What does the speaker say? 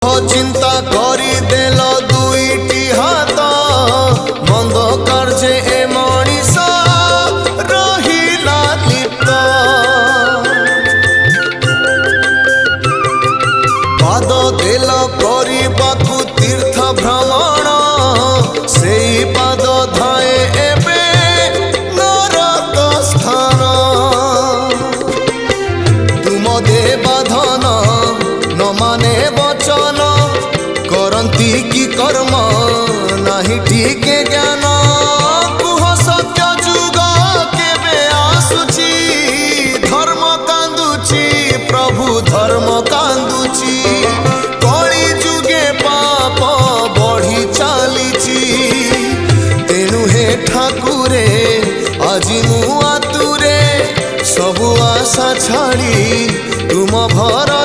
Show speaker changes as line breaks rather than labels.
चिंता करी देल दुईटी हाथ मंद कार्य ए मनीष रहिला लिप्त पाद देल करबाकू तीर्थ भ्रमण से पाद धाए एबे नरक स्थान तुम देवाधन न माने वचन करती की कर्म नहीं ठीक ज्ञान कुह सत्य जुग केबे आसुची धर्म कांदुची प्रभु धर्म कांदुची कली जुगे पाप बढ़ी चलीची तेणु हे ठाकुरे আজি मु आतुरे सबु आशा छाड़ी तुम भर